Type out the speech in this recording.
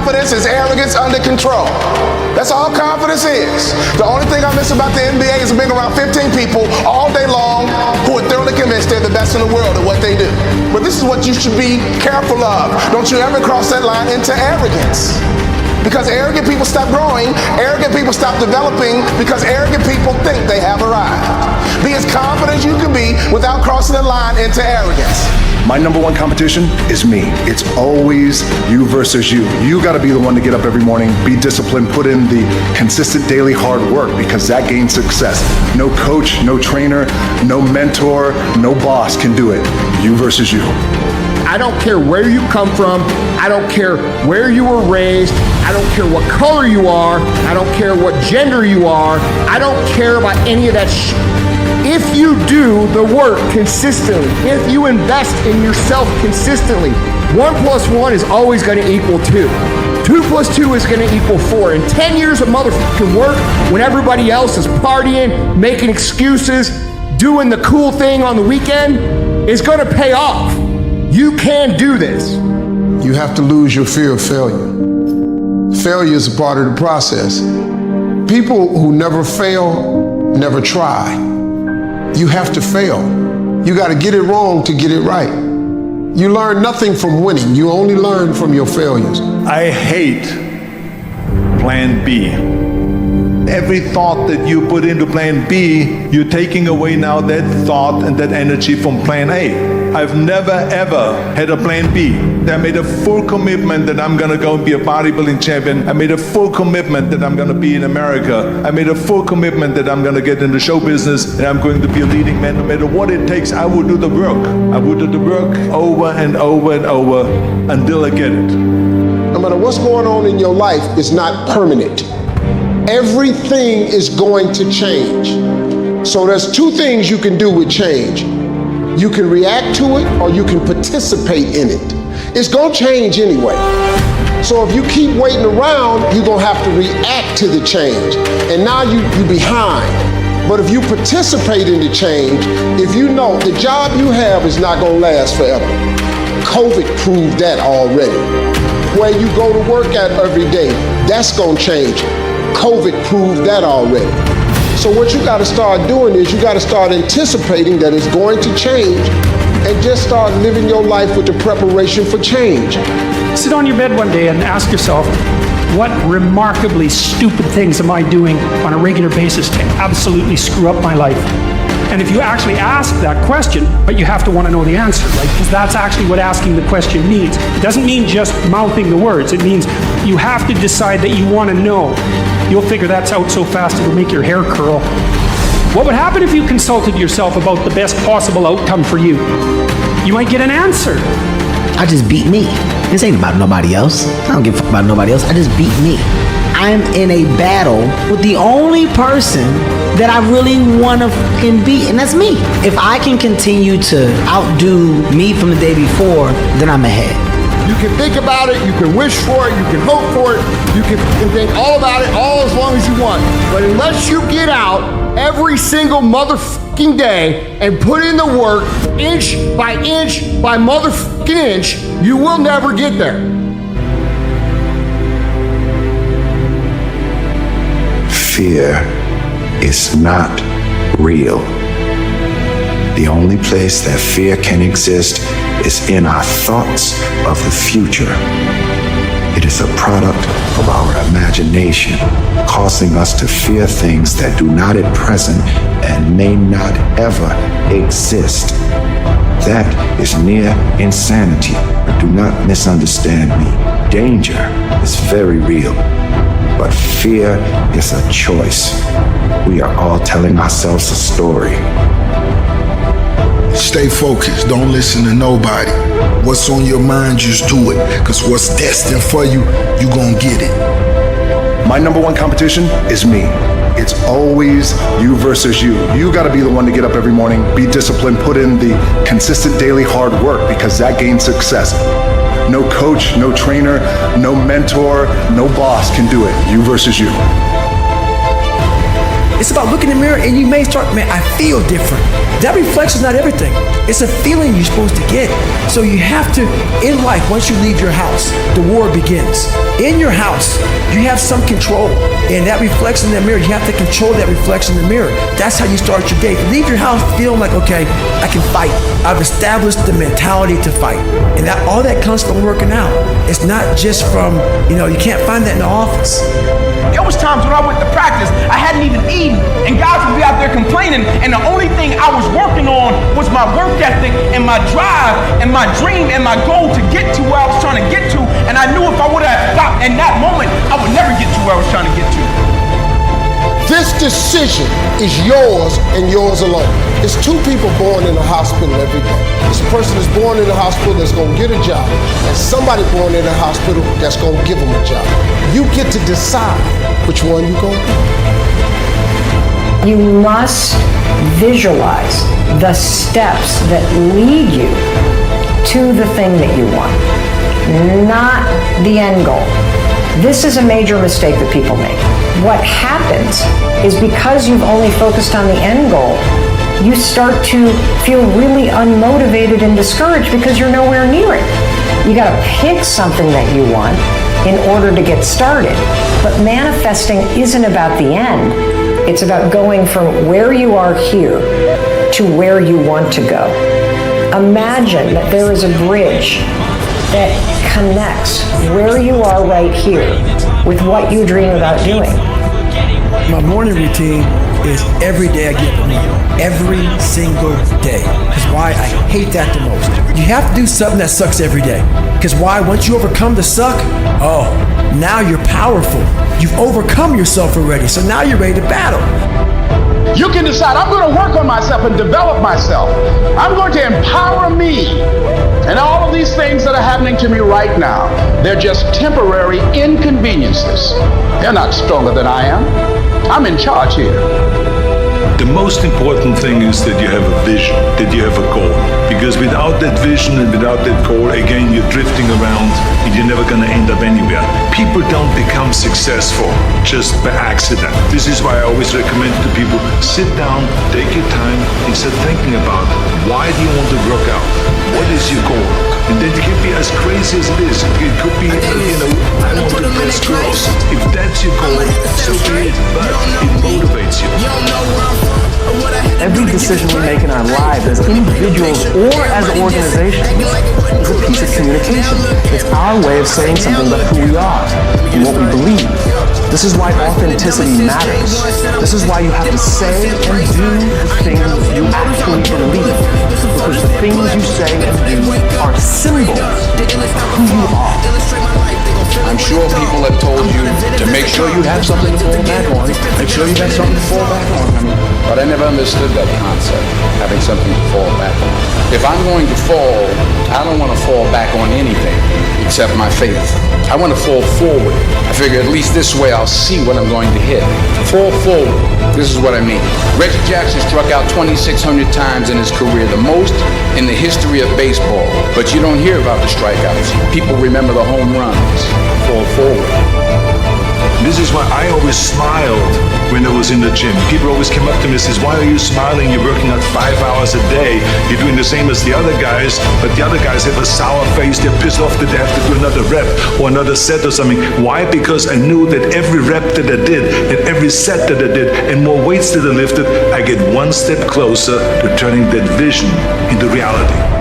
confidence is arrogance under control. That's all confidence is. The only thing I miss about the NBA is being around 15 people all day long who are thoroughly convinced they're the best in the world at what they do. But this is what you should be careful of. Don't you ever cross that line into arrogance. Because arrogant people stop growing, arrogant people stop developing, because arrogant people think they have arrived. Be as confident as you can be without crossing the line into arrogance. My number one competition is me. It's always you versus you. You gotta be the one to get up every morning, be disciplined, put in the consistent daily hard work, because that gains success. No coach, no trainer, no mentor, no boss can do it. You versus you. I don't care where you come from. I don't care where you were raised. I don't care what color you are. I don't care what gender you are. I don't care about any of that If you do the work consistently, if you invest in yourself consistently, 1 + 1 is always going to equal 2. 2 + 2 is going to equal 4. And 10 years of motherfucking work when everybody else is partying, making excuses, doing the cool thing on the weekend is going to pay off. You can do this. You have to lose your fear of failure. Failure is a part of the process. People who never fail never try. You have to fail. You got to get it wrong to get it right. You learn nothing from winning. You only learn from your failures. I hate plan B. Every thought that you put into plan B, you're taking away now that thought and that energy from plan A. I've never ever had a plan B. I made a full commitment that I'm gonna go and be a bodybuilding champion. I made a full commitment that I'm gonna be in America. I made a full commitment that I'm gonna get in the show business and I'm going to be a leading man. No matter what it takes, I will do the work. I will do the work over and over and over until I get it. No matter what's going on in your life, it's not permanent. Everything is going to change. So there's two things you can do with change. You can react to it or you can participate in it. It's gonna change anyway. So if you keep waiting around, you're gonna have to react to the change. And now you're behind. But if you participate in the change, if you know the job you have is not gonna last forever. COVID proved that already. Where you go to work at every day, that's gonna change. COVID proved that already. So what you gotta start doing is you gotta start anticipating that it's going to change and just start living your life with the preparation for change. Sit on your bed one day and ask yourself, what remarkably stupid things am I doing on a regular basis to absolutely screw up my life? And if you actually ask that question, but you have to want to know the answer, right? Because that's actually what asking the question means. It doesn't mean just mouthing the words. It means you have to decide that you want to know. You'll figure that's out so fast it'll make your hair curl. What would happen if you consulted yourself about the best possible outcome for you? You might get an answer. I just beat me. This ain't about nobody else. I don't give a fuck about nobody else. I just beat me. I'm in a battle with the only person that I really want to fucking beat, and that's me. If I can continue to outdo me from the day before, then I'm ahead. You can think about it, you can wish for it, you can hope for it, you can think all about it all as long as you want. But unless you get out every single motherfucking day and put in the work inch by motherfucking inch, you will never get there. Fear is not real. The only place that fear can exist is in our thoughts of the future. It is a product of our imagination, causing us to fear things that do not at present and may not ever exist. That is near insanity. Do not misunderstand me. Danger is very real, but fear is a choice. We are all telling ourselves a story. Stay focused. Don't listen to nobody. What's on your mind, just do it. Because what's destined for you, you gonna get it. My number one competition is me. It's always you versus you. You gotta be the one to get up every morning, be disciplined, put in the consistent daily hard work, because that gains success. No coach, no trainer, no mentor, no boss can do it. You versus you. It's about looking in the mirror and you may start, man, I feel different. That reflection's not everything. It's a feeling you're supposed to get. So you have to, in life, once you leave your house, the war begins. In your house, you have some control. And that reflection in the mirror, you have to control that reflection in the mirror. That's how you start your day. Leave your house feeling like, okay, I can fight. I've established the mentality to fight. And that all that comes from working out. It's not just from, you can't find that in the office. There was times when I went to practice, I hadn't even eaten, and guys would be out there complaining, and the only thing I was working on was my work ethic and my drive and my dream and my goal to get to where I was trying to get to, and I knew if I would have stopped in that moment, I would never get to where I was trying to get to. This decision is yours and yours alone. It's two people born in a hospital every day. It's a person that's born in a hospital that's going to get a job, and somebody born in a hospital that's going to give them a job. You get to decide which one you're going to do. You must visualize the steps that lead you to the thing that you want, not the end goal. This is a major mistake that people make. What happens is because you've only focused on the end goal, you start to feel really unmotivated and discouraged because you're nowhere near it. You gotta pick something that you want in order to get started. But manifesting isn't about the end. It's about going from where you are here to where you want to go. Imagine that there is a bridge that connects where you are right here with what you dream about doing. My morning routine is every day I get up early. Every single day. Because why? I hate that the most. You have to do something that sucks every day. Because why? Once you overcome the suck, now you're powerful. You've overcome yourself already. So now you're ready to battle. You can decide, I'm going to work on myself and develop myself. I'm going to empower me. And all of these things that are happening to me right now, they're just temporary inconveniences. They're not stronger than I am. I'm in charge here. The most important thing is that you have a vision, that you have a goal. Because without that vision and without that goal, again, you're drifting around and you're never going to end up anywhere. People don't become successful just by accident. This is why I always recommend to people, sit down, take your time, and start thinking about why do you want to work out? What is your goal? And then it can be as crazy as it is. It could be, I want to impress girls. If that's your goal, so be it. But it motivates you. Every decision we make in our lives as individuals or as organizations is a piece of communication. It's our way of saying something about who we are and what we believe. This is why authenticity matters. This is why you have to say and do the things you actually believe. Because the things you say and do are symbols of who you are. I'm sure people have told you to make sure you have something to fall back on. Make sure you have something to fall back on. But I never understood that concept, having something to fall back on. If I'm going to fall, I don't want to fall back on anything except my faith. I want to fall forward. I figure at least this way I'll see what I'm going to hit. Fall forward. This is what I mean. Reggie Jackson struck out 2,600 times in his career, the most in the history of baseball. But you don't hear about the strikeouts. People remember the home runs. Fall forward. This is why I always smiled when I was in the gym. People always came up to me and says, why are you smiling? You're working out 5 hours a day. You're doing the same as the other guys, but the other guys have a sour face. They're pissed off that they have to do another rep or another set or something. Why? Because I knew that every rep that I did and every set that I did and more weights that I lifted, I get one step closer to turning that vision into reality.